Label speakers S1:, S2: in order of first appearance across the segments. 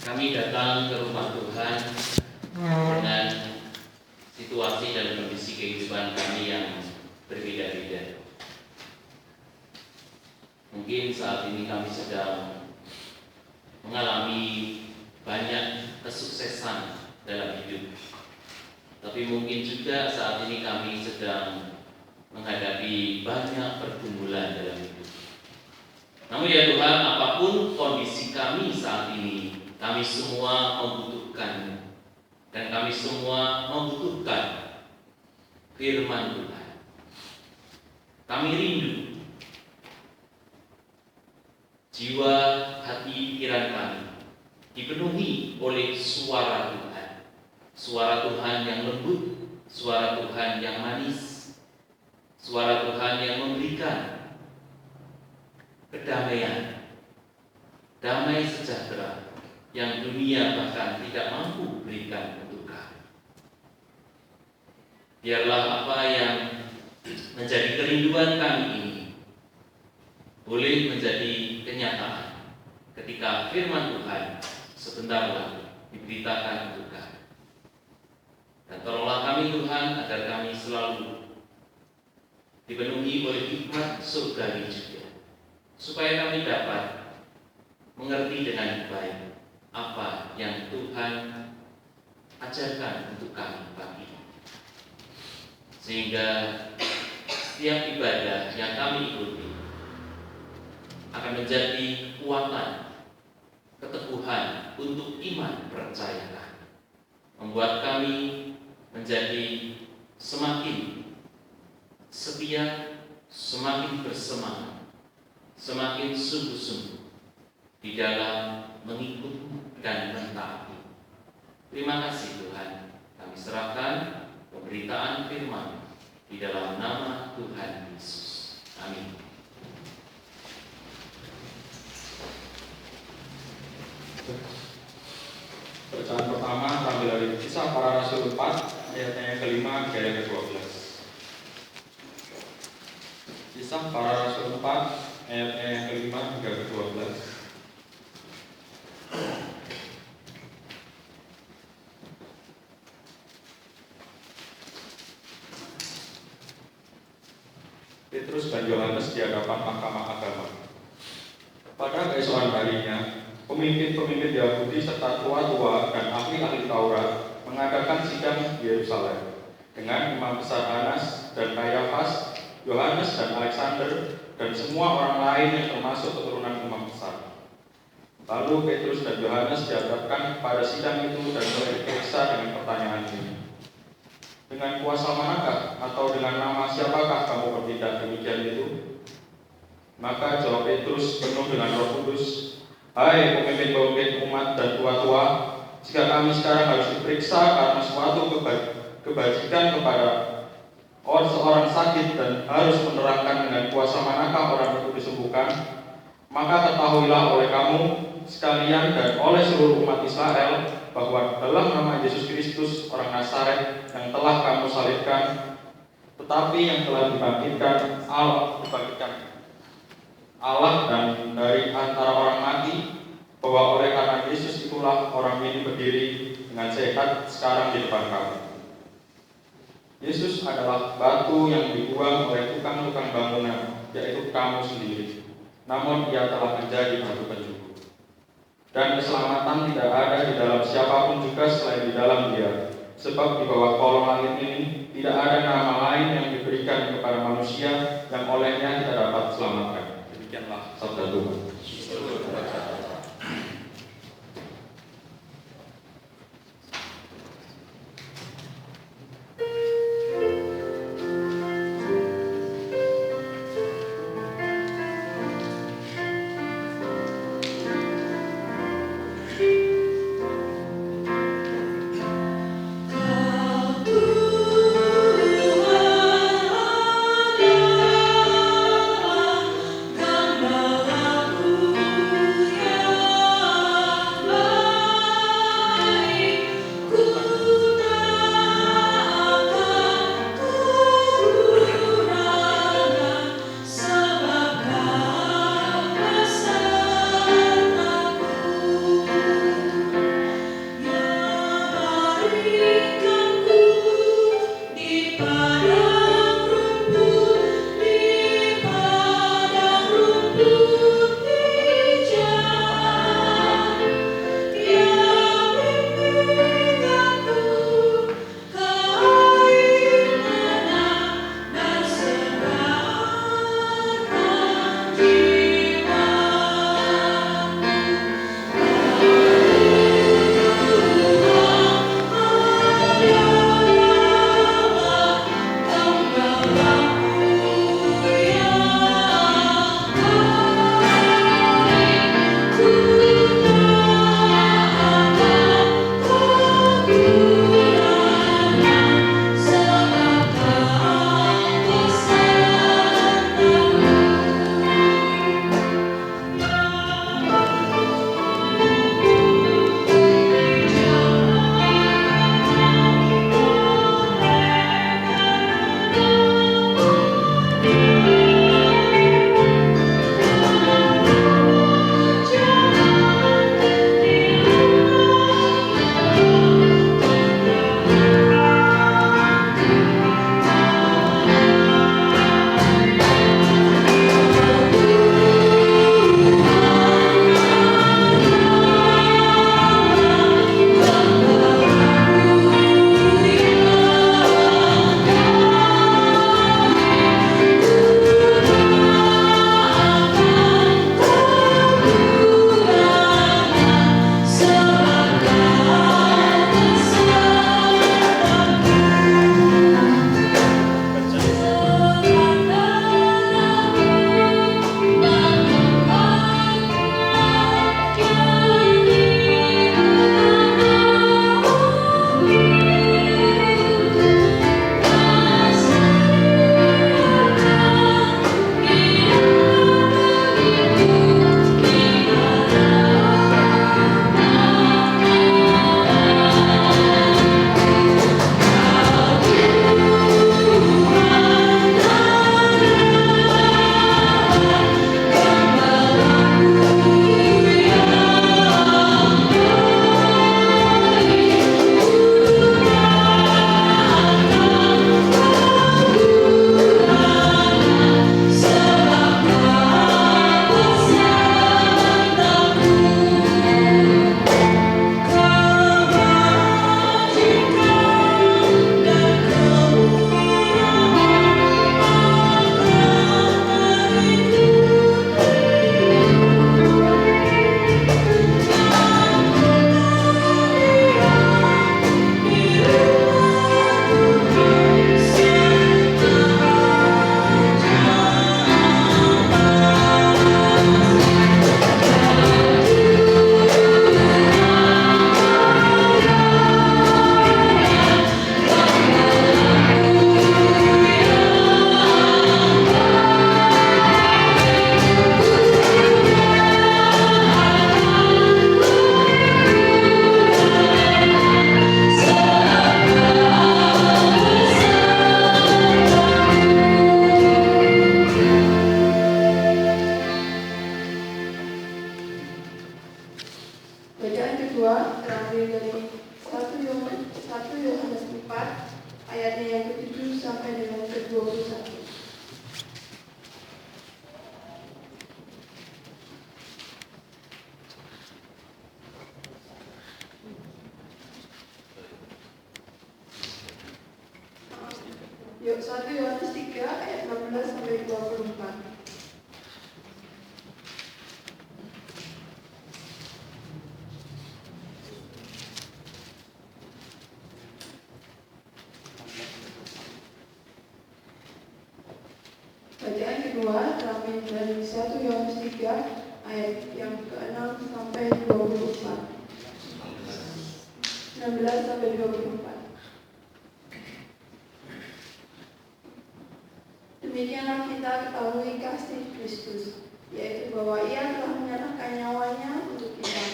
S1: Kami datang ke rumah Tuhan dengan situasi dan kondisi kehidupan kami yang berbeda-beda. Mungkin saat ini kami sedang mengalami banyak kesuksesan dalam hidup, tapi mungkin juga saat ini kami sedang menghadapi banyak pergumulan dalam hidup. Namun ya Tuhan, apapun kondisi kami saat ini, kami semua membutuhkan, dan kami semua membutuhkan firman Tuhan. Kami rindu jiwa, hati, pikiran kami dipenuhi oleh suara Tuhan. Suara Tuhan yang lembut, suara Tuhan yang manis, suara Tuhan yang memberikan kedamaian, damai sejahtera yang dunia bahkan tidak mampu berikan untuk kami. Biarlah apa yang menjadi kerinduan kami ini boleh menjadi kenyataan ketika firman Tuhan sebentar lagi diberitakan untuk kami. Dan tolonglah kami Tuhan agar kami selalu dipenuhi oleh hikmat surgawi juga, supaya kami dapat mengerti dengan baik apa yang Tuhan ajarkan untuk kami pagi ini, sehingga setiap ibadah yang kami ikuti akan menjadi kekuatan, keteguhan untuk iman percaya kami, membuat kami menjadi semakin setia, semakin bersemangat, semakin sungguh-sungguh di dalam mengikut dan mentaati. Terima kasih Tuhan, kami serahkan pemberitaan firman di dalam nama Tuhan Yesus. Amin.
S2: Bacaan pertama terambil dari Kisah Para Rasul 4 ayatnya yang kelima hingga yang ke-12. Kisah Para Rasul 4 ayatnya yang kelima hingga ke-12. Petrus dan Yohanes di hadapan mahkamah agama. Pada keesokan harinya, pemimpin-pemimpin Yahudi serta tua-tua dan ahli-ahli Taurat mengadakan sidang di Yerusalem dengan imam besar Hanas dan Kayafas, Yohanes dan Alexander, dan semua orang lain yang termasuk keturunan imam besar. Lalu Petrus dan Yohanes dihadapkan pada sidang itu dan mulai diperiksa dengan pertanyaan ini. Dengan kuasa manakah atau dengan nama siapakah kamu bertindak demikian itu? Maka jawab Petrus penuh dengan Roh Kudus, "Hai pemimpin-pemimpin umat dan tua-tua, jika kami sekarang harus diperiksa karena suatu kebajikan kepada seorang sakit dan harus menerangkan dengan kuasa manakah orang itu disembuhkan, maka ketahuilah oleh kamu sekalian dan oleh seluruh umat Israel bahwa dalam nama Yesus Kristus orang Nazaret yang telah kamu salibkan, tetapi yang telah dibangkitkan Allah dan dari antara orang mati, bahwa oleh karena Yesus itulah orang ini berdiri dengan sehat sekarang di depan kamu. Yesus adalah batu yang dibuang oleh tukang-tukang bangunan, yaitu kamu sendiri. Namun ia telah menjadi batu penjuru. Dan keselamatan tidak ada di dalam siapapun juga selain di dalam Dia, sebab di bawah kolong langit ini tidak ada nama lain yang diberikan kepada manusia yang olehnya kita dapat selamatkan. Demikianlah sabda Tuhan.
S3: Gambar aku Bacaan kedua terambil dari 1 Yohanes 4 ayatnya yang ke-7 sampai dengan ke-21. Yuk, 1 Yohanes 3 ayat 16 sampai 24. Bacaan kedua terambil dari 1 Yohanes 3 ayat yang ke-6 sampai 24. 16 sampai 24. Demikianlah kita ketahui kasih Kristus, yaitu bahwa Ia telah menyerahkan nyawanya untuk kita.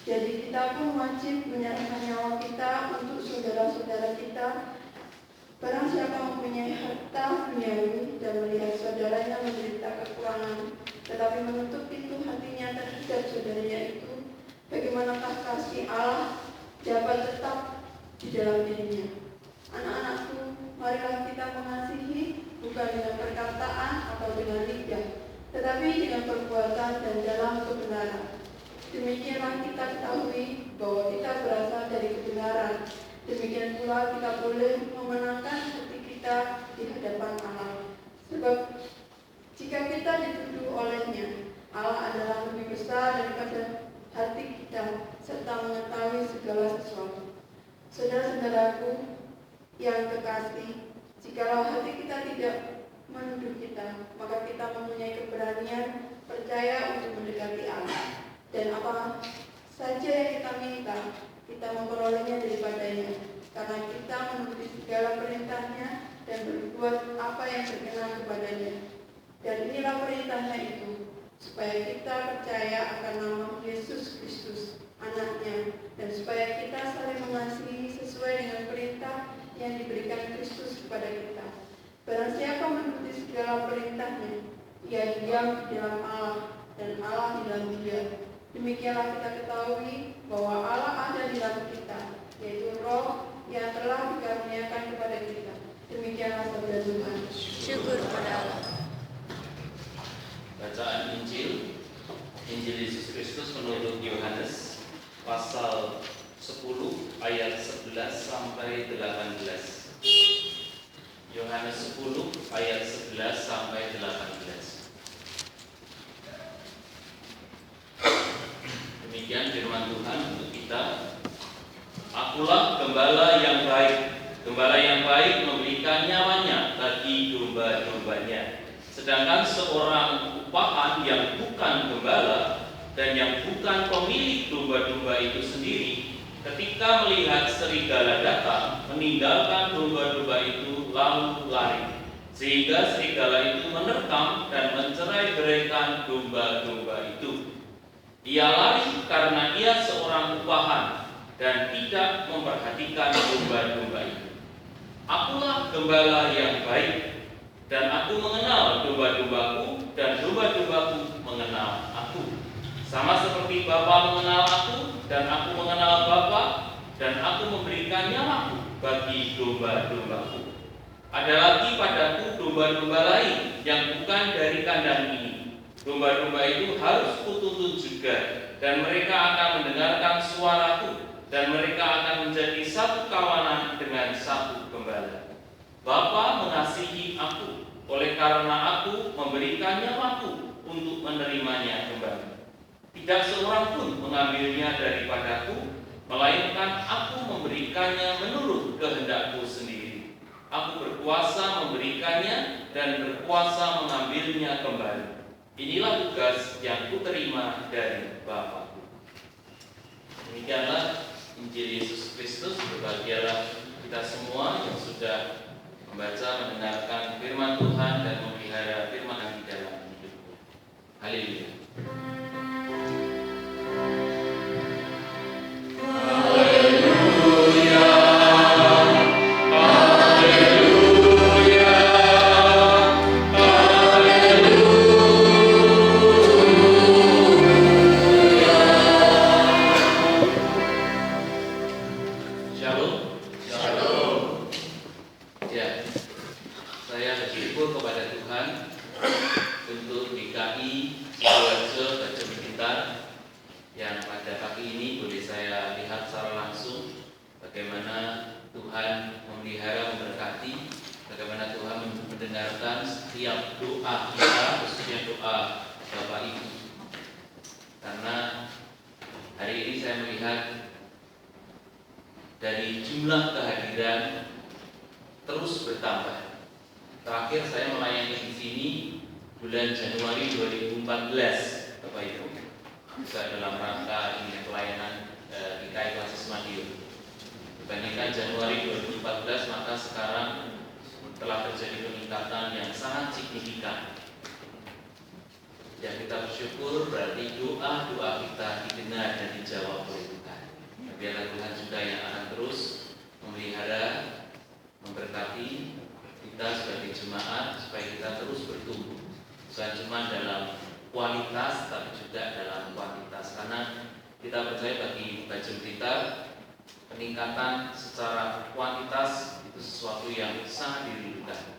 S3: Jadi kita pun wajib menyerahkan nyawa kita untuk saudara-saudara kita. Barang siapa mempunyai harta duniawi dan melihat saudaranya menderita kekurangan, tetapi menutup pintu hatinya terhadap saudaranya itu, bagaimanakah kasih Allah dapat tetap di dalam dirinya? Anak-anakku, marilah kita mengasihi bukan dengan perkataan atau dengan lidah, tetapi dengan perbuatan dan dalam kebenaran. Demikianlah kita ketahui bahwa kita berasal dari kebenaran. Demikian pula kita boleh memenangkan hati kita di hadapan Allah. Sebab jika kita dituduh olehnya, Allah adalah lebih besar daripada hati kita serta mengetahui segala sesuatu. Saudara-saudaraku yang kekasih, jikalau hati kita tidak menuduh kita, maka kita mempunyai keberanian percaya untuk mendekati Allah. Dan apa saja yang kita minta, kita memperolehnya daripadanya, karena kita menuruti segala perintahnya dan berbuat apa yang berkenan kepadanya. Dan inilah perintahnya itu, supaya kita percaya akan nama Yesus Kristus, anaknya, dan supaya kita saling mengasihi sesuai dengan perintah yang diberikan Kristus kepada kita. Barang siapa menuruti segala perintahnya, ia diam di dalam Allah dan Allah di dalam dia. Demikianlah kita ketahui bahwa Allah ada di dalam kita, yaitu Roh yang telah dikaruniakan kepada kita. Demikianlah sabda Tuhan.
S4: Syukur kepada Allah.
S1: Bacaan Injil Yesus Kristus menurut Yohanes pasal 10 ayat 11 sampai 18. Yohanes 10 ayat 11 sampai 18. Demikian firman Tuhan untuk kita. Akulah gembala yang baik. Gembala yang baik memberikan nyawanya bagi domba-dombanya. Sedangkan seorang upahan yang bukan gembala dan yang bukan pemilik domba-domba itu sendiri, ketika melihat serigala datang, meninggalkan domba-domba itu lalu lari, sehingga serigala itu menerkam dan mencerai-beraikan domba-domba itu. Ia lari karena ia seorang upahan dan tidak memperhatikan domba-domba itu. Akulah gembala yang baik, dan aku mengenal domba-dombaku, dan domba-dombaku mengenal aku. Sama seperti Bapa mengenal aku, dan aku mengenal Bapa, dan aku memberikan nyawaku bagi domba-dombaku. Ada lagi padaku domba-domba lain yang bukan dari kandang ini. Domba-domba itu harus kutuntun juga, dan mereka akan mendengarkan suaraku, dan mereka akan menjadi satu kawanan dengan satu gembala. Bapa mengasihi aku, oleh karena aku memberikan nyawaku untuk menerimanya kembali. Tidak seorang pun mengambilnya daripadaku, melainkan aku memberikannya menurut kehendakku sendiri. Aku berkuasa memberikannya dan berkuasa mengambilnya kembali. Inilah tugas yang kuterima dari Bapa. Demikianlah Injil Yesus Kristus. Berbahagialah kita semua yang sudah membaca, mendengarkan firman Tuhan dan memelihara firman di dalam hidupku. Haleluya. yang pada pagi ini boleh saya lihat secara langsung bagaimana Tuhan memelihara, memberkati, bagaimana Tuhan mendengarkan setiap doa kita, khususnya doa Bapak Ibu. Karena hari ini saya melihat dari jumlah kehadiran terus bertambah. Terakhir saya melayani di sini bulan Januari 2014, Bapak Ibu, juga dalam rangka ini pelayanan GKI Klasis Madiun. Dibandingkan Januari 2014, maka sekarang telah terjadi peningkatan yang sangat signifikan. Yang kita bersyukur berarti doa-doa kita didengar dan dijawab oleh Tuhan. Biarlah Tuhan juga yang akan terus memelihara, memberkati kita sebagai jemaat supaya kita terus bertumbuh, bukan cuma dalam kualitas tapi juga dalam kuantitas. Karena kita percaya bagi Bajeng kita peningkatan secara kuantitas itu sesuatu yang sangat dirindukan.